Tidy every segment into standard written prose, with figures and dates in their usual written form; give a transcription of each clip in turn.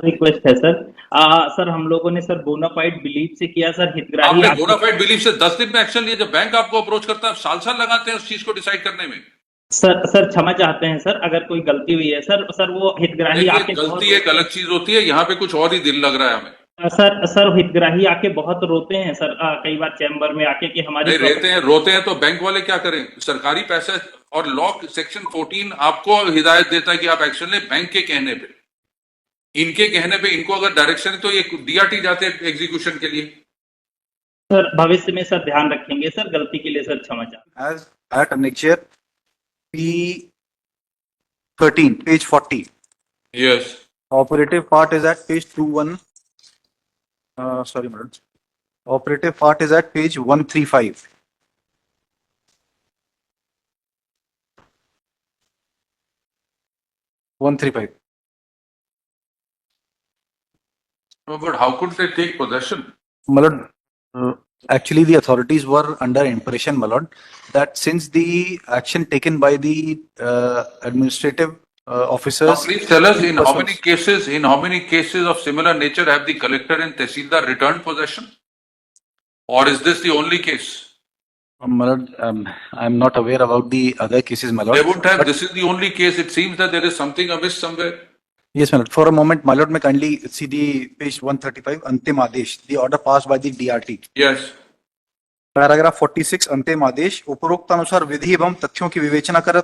Request है sir. Sir हम लोगों ने सर बोनाफाइड बिलीव से किया सर, हितग्राही आपने आपके बोनाफाइड बिलीफ से 10 दिन में एक्शन लिया, जब बैंक आपको अप्रोच करता है साल साल लगाते हैं उस चीज को डिसाइड करने में। सर क्षमा चाहते हैं सर, अगर कोई गलती हुई है सर। सर वो हितग्राही देखिए, आके बहुत गलती एक रोते अलग चीज होती है, यहाँ पे कुछ और ही दिल लग रहा है हमें। हैं सर हितग्राही आके बहुत रोते हैं सर, कई बार चैम्बर में आके कि हमारी नहीं, प्रॉपर्टी। रोते हैं तो बैंक वाले क्या करें, सरकारी पैसा। और लॉ सेक्शन 14 आपको हिदायत देता है कि आप एक्शन लें बैंक के कहने पे। इनके कहने पे इनको अगर डायरेक्शन है तो ये डीआरटी जाते हैं एग्जीक्यूशन के लिए। सर भविष्य में सर ध्यान रखेंगे सर, गलती के लिए सर क्षमा चाहते as at annexure P13, page 40. Yes. Operative part is at page 21. Sorry, madam. Operative part is at page 135. But how could they take possession? My lord, actually the authorities were under impression, my lord, that since the action taken by the administrative Now, officers. please tell us in how many cases of similar nature have the collector and Tehsildar returned possession? Or is this the only case? My lord, I'm not aware about the other cases, my lord. They wouldn't have, But- this is the only case. It seems that there is something amiss somewhere. Yes, my lord. For a moment, my lord, may kindly see the page 135, Antim Adesh, the order passed by the DRT. Yes. Paragraph 46 अंतिम आदेश उपरोक्त अनुसार विधि एवं तथ्यों की विवेचना कर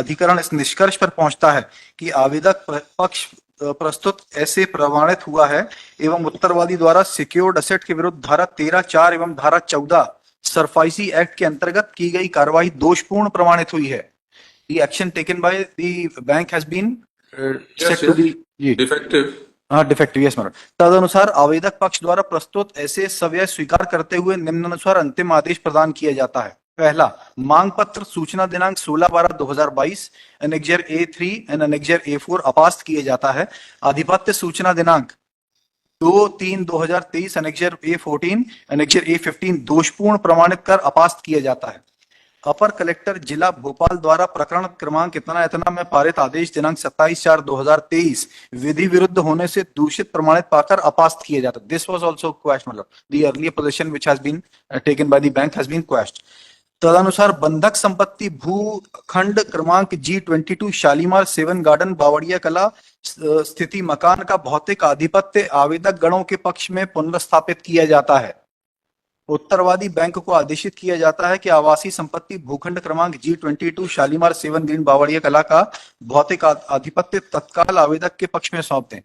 अधिकरण इस निष्कर्ष पर पहुंचता है कि आवेदक पक्ष प्रस्तुत ऐसे प्रमाणित हुआ है एवं उत्तरवादी द्वारा सिक्योर्ड असेट के विरुद्ध धारा 13(4) एवं धारा 14 सरफाइसी एक्ट के अंतर्गत की गई कार्यवाही दोषपूर्ण प्रमाणित हुई है। The action taken by the bank has been set to the Defective. Defective, yes madam. तदनुसार आवेदक पक्ष द्वारा प्रस्तुत ऐसे सवय स्वीकार करते हुए निम्नानुसार अंतिम आदेश प्रदान किया जाता है। पहला, मांग पत्र सूचना दिनांक 16/12/2022 annexure A3 and annexure A4 अपास्त किए जाता है। आधिपत्य सूचना दिनांक 2/3/2023 एनेक्जर A14 एनेक्जर A15 दोषपूर्ण प्रमाणित कर अपास्त किया जाता है। अपर कलेक्टर जिला भोपाल द्वारा प्रकरण क्रमांक इतना में पारित आदेश दिनांक 27/4/2023 विधि विरुद्ध होने से दूषित प्रमाणित पाकर अपास्त किए जाता है। दिस वाज आल्सो क्वेश्चन, मतलब the earlier position which has been taken by the bank has been question. तदनुसार बंधक संपत्ति भूखंड क्रमांक G22 शालीमार 7 गार्डन बावड़िया कला स्थिति मकान का भौतिक आधिपत्य आवेदक गणों के पक्ष में पुनर्स्थापित किया जाता है। उत्तरवादी बैंक को आदेशित किया जाता है कि आवासीय संपत्ति भूखंड क्रमांक G22 शालीमार 7 ग्रीन बावड़िया कला का भौतिक आधिपत्य तत्काल आवेदक के पक्ष में सौंप दें।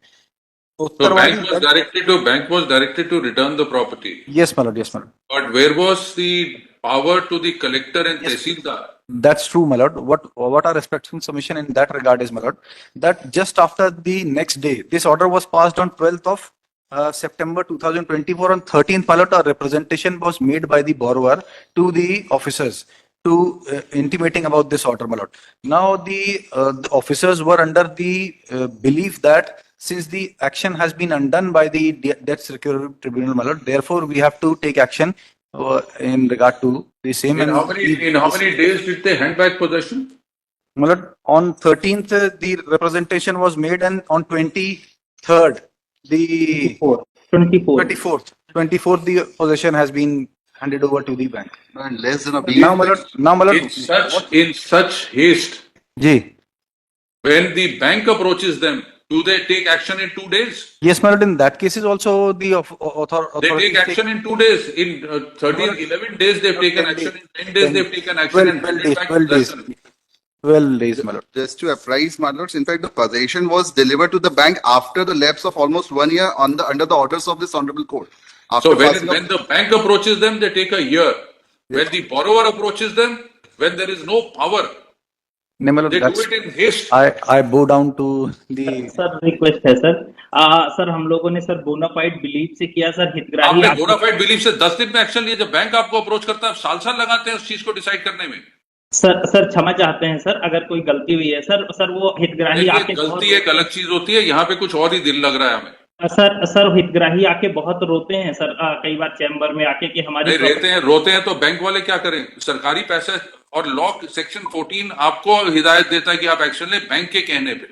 So bank was directed to return the property. Yes, my lord. Yes, my lord. But where was the power to the collector and Tehsildar? That's true, my lord. What our respectful submission in that regard is, my lord, that just after the next day, this order was passed on 12th of September 2024. On 13th, my lord, a representation was made by the borrower to the officers to intimating about this order, my lord. Now the officers were under the belief that since the action has been undone by the Debt Security Tribunal, my lord, therefore we have to take action in regard to the same. In how many days did they hand back possession? My lord, on 13th the representation was made, and on 23rd the 24th the possession has been handed over to the bank. And less than a week. Now, my lord, In such haste, जी, when the bank approaches them, do they take action in 2 days? yes, my lord, in that case is also the They authorities take action in 2 days. In 11 days they've taken 10 action. In 10 days they've taken action and 12 handed days, back 12 days, possession. 12 days, my lord. Just to apprise, my lords, in fact, the possession was delivered to the bank after the lapse of almost 1 year under the orders of this honorable court. After So passing when the bank approaches them, they take a year. When the borrower approaches them, when there is no power, नहीं, my lord, they do that's- it in haste. I bow down to the sir request है sir. Sir हम लोगों ने sir bonafide believe से किया sir, हितग्राही आपने आपके बोनाफाइड बिलीफ से 10 दिन में एक्शन लिया, जब बैंक आपको अप्रोच करता है साल साल लगाते हैं उस चीज को डिसाइड करने में। सर क्षमा चाहते हैं सर, अगर कोई गलती हुई है सर वो हितग्राही देखिए, आके गलती एक अलग चीज होती है, यहाँ पे कुछ और ही दिल लग रहा है हमें। सर हितग्राही आके बहुत रोते हैं सर, कई बार चैम्बर में आके कि हमारी नहीं, रोते हैं तो बैंक वाले क्या करें, सरकारी पैसा। और लॉ सेक्शन 14 आपको हिदायत देता है कि आप एक्शन लें बैंक के कहने पे।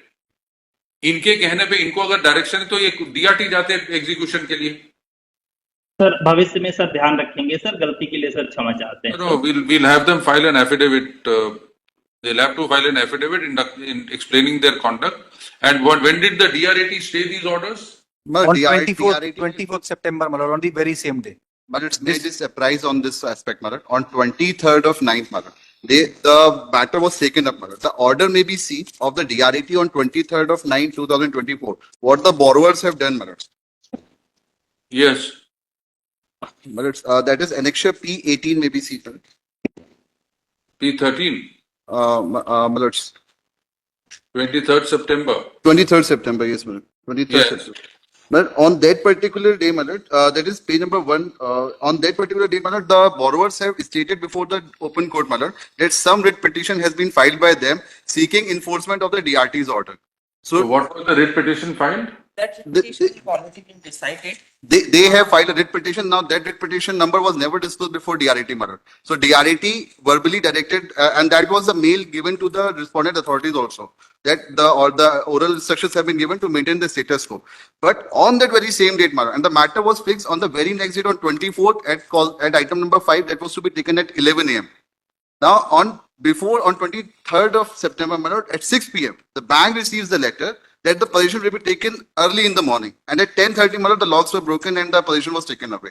इनके कहने पे इनको अगर डायरेक्शन है तो ये डीआरटी जाते एग्जीक्यूशन के लिए। सर भविष्य में सर ध्यान रखेंगे सर, गलती के लिए सर क्षमा चाहते हैं। No, we'll have them file an affidavit. They'll have to file an affidavit in explaining their conduct. And when did the DRAT stay these orders? On DRAT 24th September, my lord, on the very same day. But it's they just apprise on this aspect, Madam. On 23rd of 9th, Madam. The matter was taken up, Madam. The order may be seen of the DRAT on 23rd of 9, 2024. What the borrowers have done, Madam. Yes. But it's, that is annexure P18 may be seen, Madam. P13, Madam, it's 23rd September. 23rd September, yes, Madam. 23rd Yes. September. But on that particular day, Madam, that is page number 1, on that particular day, Madam, the borrowers have stated before the open court, Madam, that some writ petition has been filed by them seeking enforcement of the DRT's order. So So what was the writ petition filed? That The- petition is already been decided. they have filed a writ petition. Now that writ petition number was never disclosed before DRT, Madam. So DRT verbally directed, and that was the mail given to the respondent authorities also, that the oral instructions have been given to maintain the status quo. But on that very same date, Madam, and the matter was fixed on the very next date on 24th at item number 5 that was to be taken at 11 a.m. Now on 23rd of September, Madam, at 6 p.m. the bank receives the letter that the possession will be taken early in the morning, and at 10:30, Madam, the locks were broken and the possession was taken away.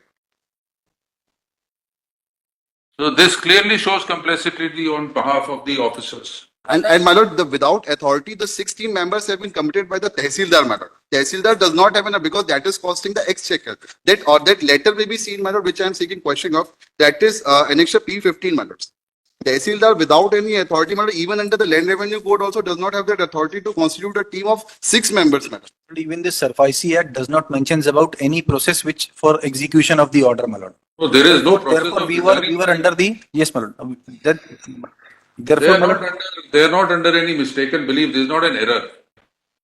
So this clearly shows complicity on behalf of the officers. And my lord, without authority, the 16 members have been committed by the Tehsildar, my lord. Tehsildar does not have because that is costing the exchequer. That letter may be seen, my lord, which I am seeking question of. That is annexure P15, my lord. Tehsildar, without any authority, my lord, even under the Land Revenue Code, also does not have that authority to constitute a team of 6 members, my lord. Even this SARFAESI Act does not mentions about any process which for execution of the order, my lord. So there is no process Therefore, of we were declaring- under the, yes, my lord. That, They therefore, are my not lord, under, they are not under any mistaken belief. This is not an error.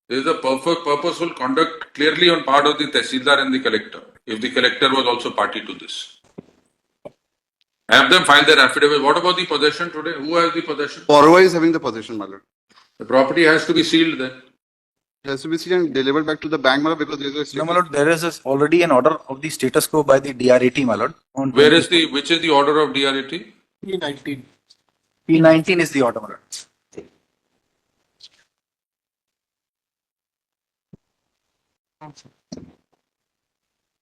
This is a purposeful conduct clearly on part of the Tehsildar and the collector, if the collector was also party to this. Have them file their affidavit. What about the possession today? Who has the possession? Borrower is having the possession, my lord. The property has to be sealed then. It has to be seen and delivered back to the bank, my lord, because there is a no, my lord, there is already an order of the status quo by the DRAT, my lord. On Which is the order of DRAT? P19 is the order, my lord.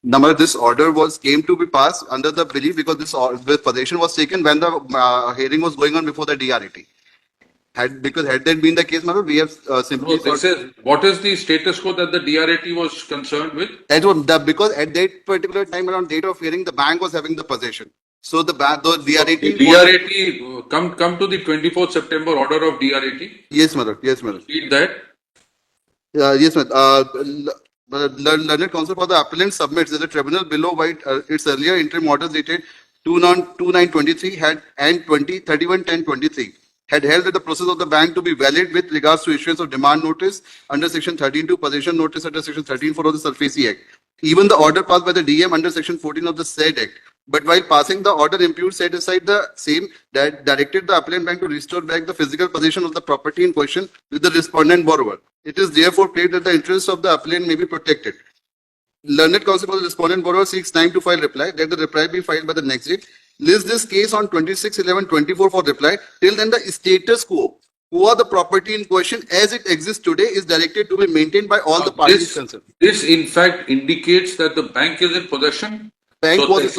Number this order came to be passed under the belief because the possession was taken when the hearing was going on before the DRAT. Had that been the case, Madam, we have simply No, this is, what is the status quo that the DRAT was concerned with? that was because at that particular time around date of hearing, the bank was having the possession. So the DRAT The DRAT, come to the 24th September order of DRAT. yes, Madam. Yes, Madam. Read that. Yes, Madam. Learned Counsel for the appellant submits that the tribunal below by its earlier interim orders dated 2/9/23 had and 31/10/23 had held that the process of the bank to be valid with regards to issuance of demand notice under section 13(2), possession notice under section 13(4) of the SARFAESI Act. Even the order passed by the DM under section 14 of the said Act. But while passing the order imputed set aside the same that directed the appellant bank to restore back the physical possession of the property in question with the respondent borrower. It is therefore clear that the interests of the appellant may be protected. Learned Counsel for the respondent borrower seeks time to file reply. Let the reply be filed by the next date. List this case on 26/11/24 for reply. Till then, the status quo, who are the property in question as it exists today, is directed to be maintained by all the parties concerned. This in fact indicates that the bank is in possession. Bank So was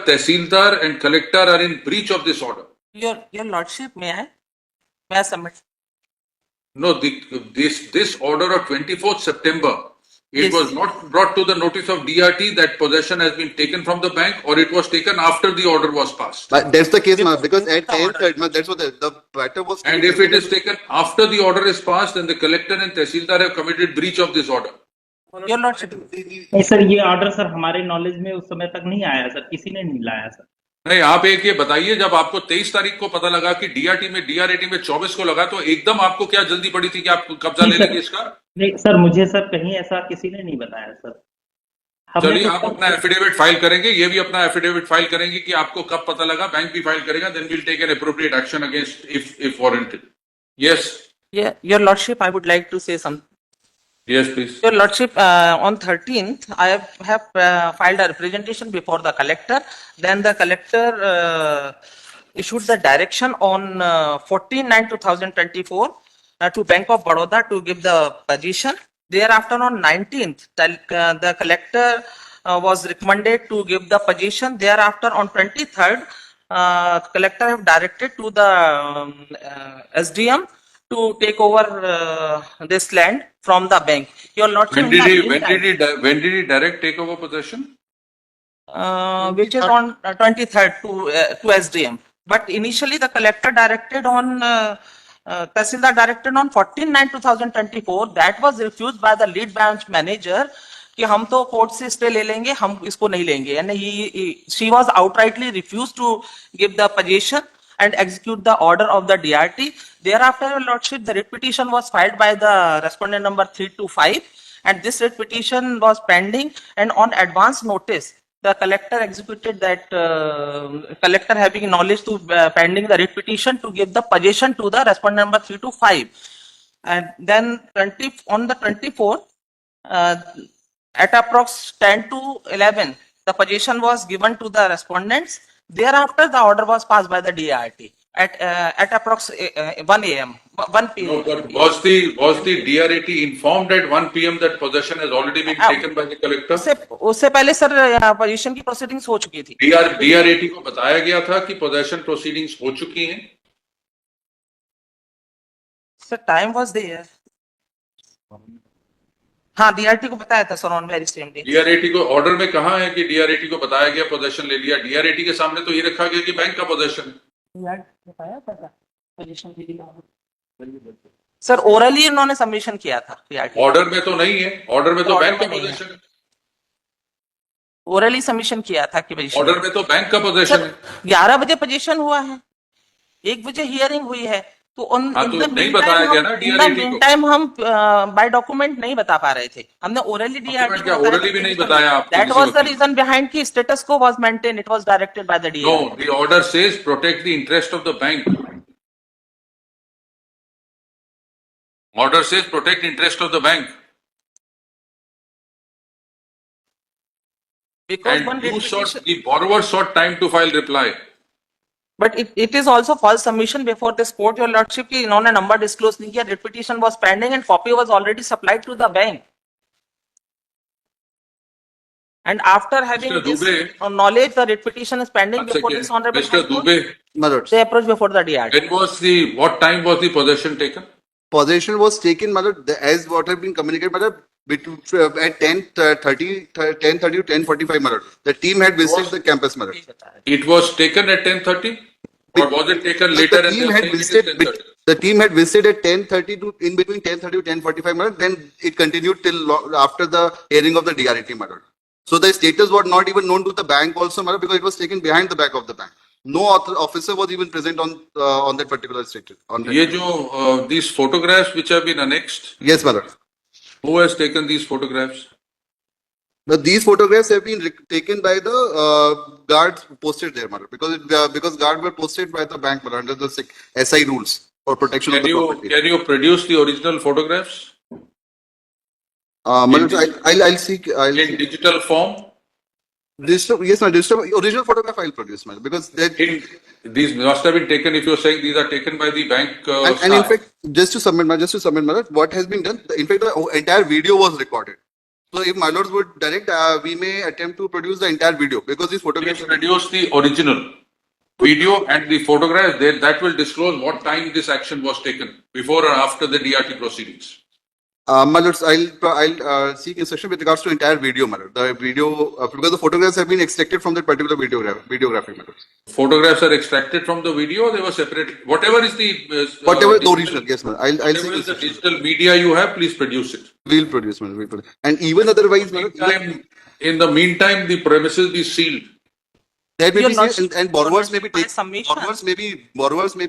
Tehsildar and collector are in breach of this order. Your lordship, may I submit? No, this order of 24th September, it Yes. was not brought to the notice of DRT that possession has been taken from the bank, or it was taken after the order was passed. But that's the case, ma'am, because at The 10:30, that's what the matter was. And if it is taken after the order is passed, then the collector and Tehsildar have committed breach of this order. Your lordship. नहीं sir, ये order sir हमारे knowledge में उस समय तक नहीं आया sir, किसी ने नहीं लाया सर। नहीं, आप एक ये बताइए, जब आपको 23 तारीख को पता लगा कि DRT में 24 को लगा, तो एकदम आपको क्या जल्दी पड़ी थी कि आप कब्जा ले लेंगे इसका? नहीं सर, मुझे सर कहीं ऐसा किसी ने नहीं बताया सर। हमने चलिए, तो आप अपना एफिडेविट फाइल करेंगे, ये भी अपना एफिडेविट फाइल करेंगे कि आपको कब पता लगा, बैंक भी फाइल करेगा, then will take an appropriate action against if warranted. Yes, Yeah, your lordship, I would like to say something. Yes, please. Your Lordship, on 13th, I have filed a representation before the collector. Then the collector issued the direction on 14/9/2024 to Bank of Baroda to give the position. Thereafter, on 19th, the collector was recommended to give the position. Thereafter, on 23rd, collector have directed to the SDM to take over this land from the bank. Your Lordship, When in did the he, meantime, when did he direct takeover possession? which is on 23rd to SDM. But initially, the collector directed on Tahsildar directed on 14/9/2024. That was refused by the lead branch manager कि हम तो court से stay ले लेंगे, हम इसको नहीं लेंगे. And she was outrightly refused to give the possession and execute the order of the DRT. Thereafter, Your Lordship, the writ petition was filed by the respondent number 325, and this writ petition was pending, and on advance notice, the collector executed that, collector having knowledge to pending the writ petition to give the possession to the respondent number 325. And then on the 24th, at approx 10 to 11, the possession was given to the respondents. Thereafter, the order was passed by the DRT at approx 1 a.m. 1 p.m. No, but was the DRAT informed at 1 p.m. that possession has already been taken by the collector? उससे पहले sir position की proceedings हो चुकी थी. DRAT को बताया गया था कि पोजेशन प्रोसीडिंग्स हो चुकी हैं. Sir time was there. हाँ, DRT को बताया था sir on very same day. DRAT को ऑर्डर में कहा है कि DRAT को बताया गया पोजेशन ले लिया. DRAT के सामने तो ये रखा गया कि बैंक का पोजेशन. सर ओरली इन्होंने सबमिशन किया था. ऑर्डर में तो नहीं है. ऑर्डर में तो बैंक का पोजेशन. ओरली सबमिशन किया था कि ऑर्डर में तो बैंक का पोजेशन है. 11 बजे पोजीशन हुआ है, 1 बजे हियरिंग हुई है. तो नहीं बताया गया ना DRAT को. टाइम हम बाय डॉक्यूमेंट नहीं बता पा रहे थे. हमने ओरली DRT क्या ओरली भी नहीं बताया आपको? That was the reason behind की status quo was maintain. It was directed by the DRT. No, the order says protect the interest of the bank. Order says protect interest of the bank. Because And one the borrower sought time to file reply. But it is also false submission before this court, Your Lordship, कि इन्होंने number disclose नहीं किया. Writ petition was pending and copy was already supplied to the bank. And after having Mr. this Dubey, knowledge, the writ petition is pending Once before again, this honorable Mr. High Court. Dubey, My lords. They approach before the DRT. what time was the possession taken? Possession was taken, my lord, as what have been communicated, my lord, at 10:30 to 10:45, my lord. The team had visited the campus, my lord. It was taken at 10:30? Or was it taken later The and team they had saying it is visited, 10:30? the team had visited at 10:30 to, in between 10:30 to 10:45, my lord. Then it continued till after the hearing of the DRT, my lord. So the status was not even known to the bank also, my lord, because it was taken behind the back of the bank. No officer was even present on that particular status. ये जो these photographs which have been annexed, Yes, my lord. who has taken these photographs? But these photographs have been taken by the guards posted there, my lord, because guards were posted by the bank, my lord, under the SI rules for protection of the property. Can you produce the original photographs My lord, I'll seek. in digital form? Digital, yes, my original photograph I'll produce, my lord, because that. These must have been taken, if you're saying these are taken by the bank And in staff. fact, just to submit, my lord, what has been done? In fact, the entire video was recorded. So if my lords would direct, we may attempt to produce the entire video because these photographs. Please produce the original video and the photograph there. That will disclose what time this action was taken, before or after the DRT proceedings. My lords, I'll seek instruction with regards to entire video, my lord. The video, because the photographs have been extracted from that particular videography, my lords. Photographs are extracted from the video, they were separated. Whatever is the Whatever the digital- original, yes, my lord. I'll whatever seek is the instruction. digital media you have, please produce it. We'll produce, my lord. We'll produce. And even otherwise, my lord, In the meantime, the premises be sealed. that may You're be not- seen, and borrowers may be by taken. submission. Borrowers may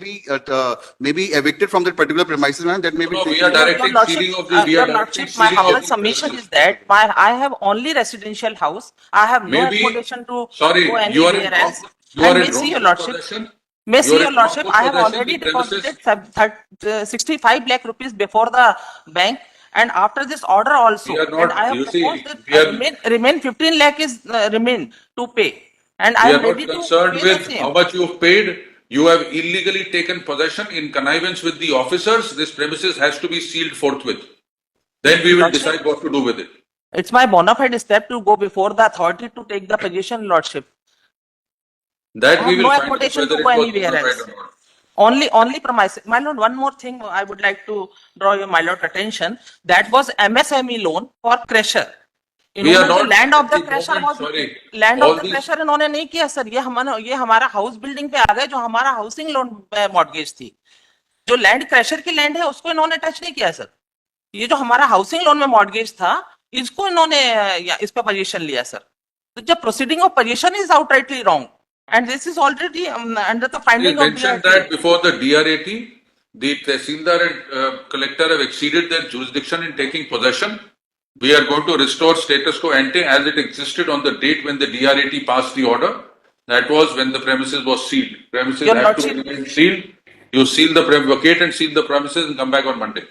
be evicted from that particular premises, man. That may be. No, we taken. are directing sealing of the. we Your are directing Lordship, my sealing of humble the submission premises. is that I have only residential house. I have no Maybe- accommodation to Sorry, go you are in anywhere else. wrong- you are And in may see wrongful Your Lordship. possession. May You see are Your in Lordship, wrongful I have possession, already the premises- deposited 65 lakh rupees before the bank, And after this order also, We are and not- I have you see, proposed that we are- remain 15 lakh is remain to pay. And I We am are not ready to concerned pay the with same. how much you have paid. You have illegally taken possession in connivance with the officers. This premises has to be sealed forthwith. Then we will Lordship. decide what to do with it. It's my bona fide step to go before the authority to take the position, Lordship. That I we have will no find out accommodation whether to it go was anywhere bona fide else. or not. Only premises. My lord, one more thing I would like to draw your my lord attention. That was MSME loan for crusher. We are इन्होंने जो not- land of the see, crusher government, was sorry, land all of the these- crusher इन्होंने नहीं किया sir. ये हमारा house building पे आ गए जो हमारा हाउसिंग लोन मॉर्गेज थी. जो लैंड क्रेशर की लैंड है उसको इन्होंने टच नहीं किया सर. ये जो हमारा हाउसिंग लोन में मॉर्गेज था इसको इन्होंने इस पे पोजीशन लिया सर. तो जब proceeding of position is outrightly wrong and this is already under the We finding of mentioned that before the DRAT, the Tehsildar and collector have exceeded their jurisdiction in taking possession. We are going to restore status quo ante as it existed on the date when the DRAT passed the order. That was when the premises was sealed. Premises Your have to Lordship- remain sealed. You seal the vacate and seal the premises and come back on Monday.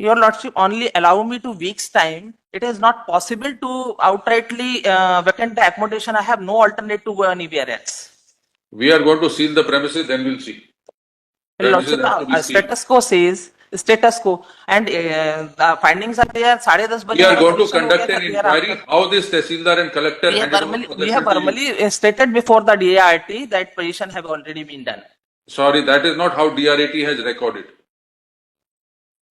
Your Lordship, only allow me 2 weeks time. It is not possible to outrightly vacate the accommodation. I have no alternate to go anywhere else. We are going to seal the premises, then we'll see. Your Premises Lordship, have to be sealed. status quo says status quo, and the findings are there. 10:30 We are going to position हो conduct गया an था thereafter. inquiry how this Tehsildar and collector We have handed over verbally, possession we have to you. verbally stated before the DART that position have already been done. Sorry, that is not how DRAT has recorded.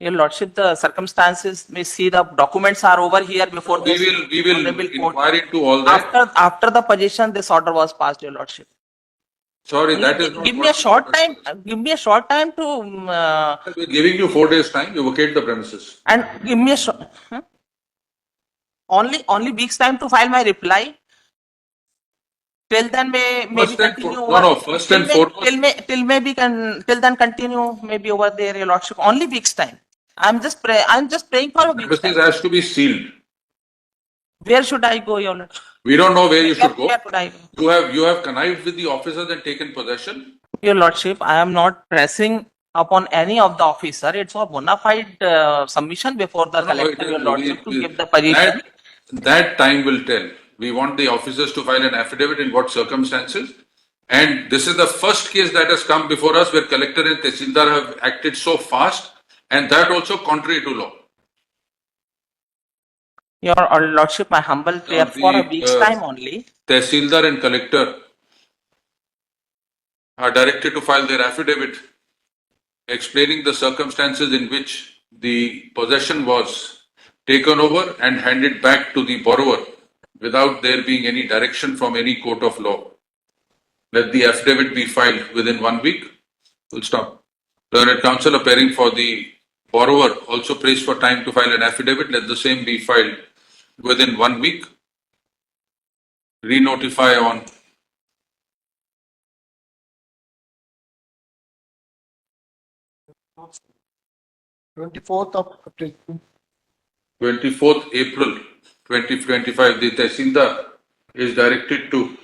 Your Lordship, the circumstances may see the documents are over here before We this will honorable court. inquire into all that. After the position, this order was passed, Your Lordship. Sorry, that is not. Give me a what- short time. Give me a short time to We're giving you 4 days time, you vacate the premises. and give me a short. Only weeks time to file my reply. Till then, maybe First and continue. for- no, first and foremost- Till then continue maybe over there, Your Lordship. Only weeks time. I'm just praying for a week's Premises time. has to be sealed. Where should I go, Your Lordship? We don't know where you should go. Where should I go? You have connived with the officers and taken possession. Your Lordship, I am not pressing upon any of the officer. It's a bona fide submission before the No, collector, it Your is- Lordship, to we- give the position. That time will tell. We want the officers to file an affidavit in what circumstances. And this is the first case that has come before us where collector and Tehsildar have acted so fast and that also contrary to law. Your Lordship, my humble prayer the, for a week's uh, time only. Tehsildar and collector are directed to file their affidavit explaining the circumstances in which the possession was taken over and handed back to the borrower without there being any direction from any court of law. Let the affidavit be filed within 1 week. We'll stop. Learned counsel appearing for the borrower also prays for time to file an affidavit. Let the same be filed within 1 week. Re-notify on 24th of April. 24th April 2025. The Tehsildar is directed to.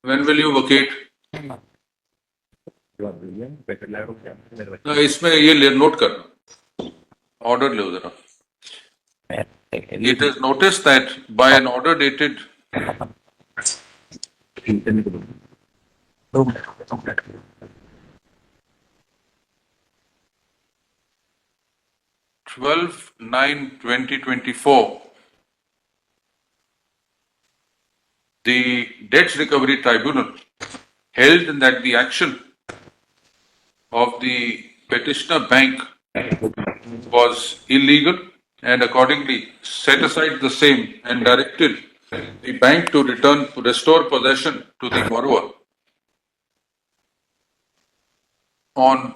When will you vacate? No, इसमें ये note करना order low जरा. It is noticed that by an order dated 12/9/2024, the Debts Recovery Tribunal held that the action of the petitioner bank was illegal and accordingly set aside the same and directed the bank to restore possession to the borrower on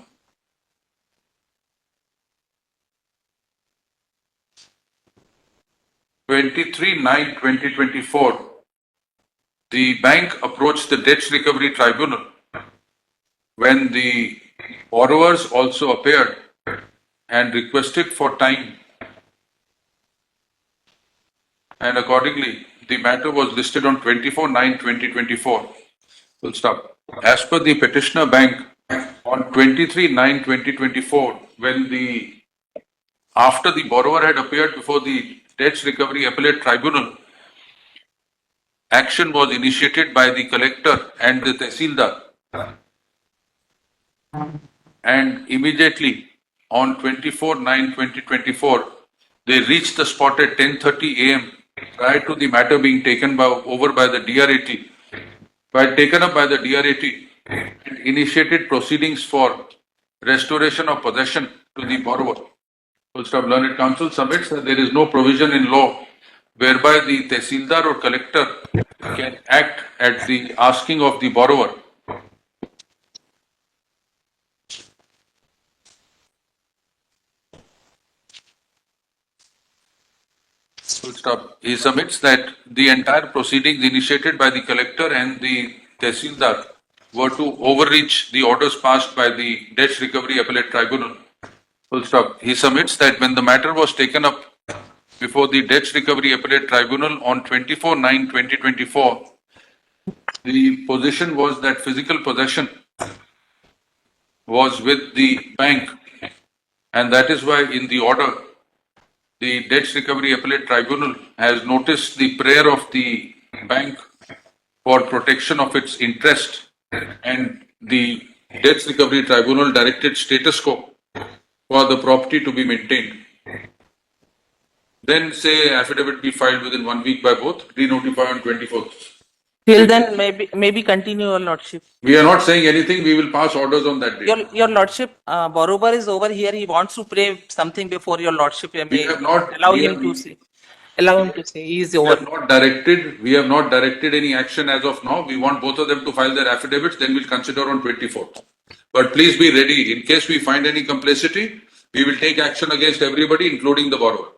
23/9/2024. The bank approached the Debts Recovery Tribunal when the borrowers also appeared and requested for time, and accordingly the matter was listed on 24/9/2024. Full stop. As per the petitioner bank, on 23/9/2024, when the after the borrower had appeared before the Debts Recovery Appellate Tribunal, action was initiated by the collector and the tehsildar. And immediately on 24/9/2024, they reached the spot at 10:30 a.m. prior to the matter being taken over by the DRAT, taken up by the DRAT and initiated proceedings for restoration of possession to the borrower. Full stop. Learned Counsel submits that there is no provision in law whereby the tehsildar or collector can act at the asking of the borrower. Full stop. He submits that the entire proceedings initiated by the collector and the tehsildar were to overreach the orders passed by the Debts Recovery Appellate Tribunal. Full stop. He submits that when the matter was taken up before the Debts Recovery Appellate Tribunal on 24/9/2024, the position was that physical possession was with the bank, and that is why in the order, the Debts Recovery Appellate Tribunal has noticed the prayer of the bank for protection of its interest, and the Debts Recovery Tribunal directed status quo for the property to be maintained. Then say affidavit be filed within 1 week by both, denotify on 24th. Till then, maybe continue, your lordship. We are not saying anything, we will pass orders on that day. Your lordship, borrower is over here. He wants to pray something before your lordship. We have not- allow we him have- to say. Allow him to say. He is We over. we have not directed any action as of now. We want both of them to file their affidavits, then we'll consider on 24th. But please be ready, in case we find any complicity, we will take action against everybody, including the borrower.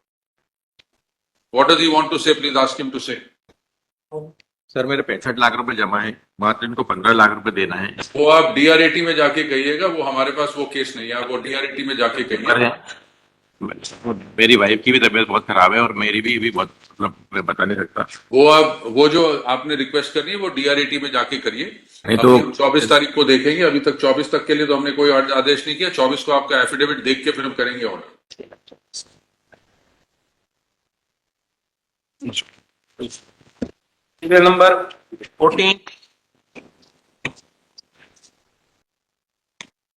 What does he want to say? Please ask him to say. Sir मेरे 65 लाख रुपए जमा है, मात्र इनको 15 लाख रुपए देना है। वो आप DRAT में जाके कहिएगा, वो हमारे पास वो केस नहीं है, आप वो DRAT में जाके कहिएगा। मेरी वाइफ की भी तबीयत बहुत खराब है और मेरी भी बहुत, मतलब मैं बता नहीं सकता। वो जो आपने रिक्वेस्ट करनी है वो DRAT में जाके करिए। नहीं तो 24 तारीख को देखेंगे, अभी तक 24 तक के लिए तो हमने कोई आदेश नहीं किया। 24 को आपका एफिडेविट देख के फिर हम करेंगे ऑर्डर। Serial number 14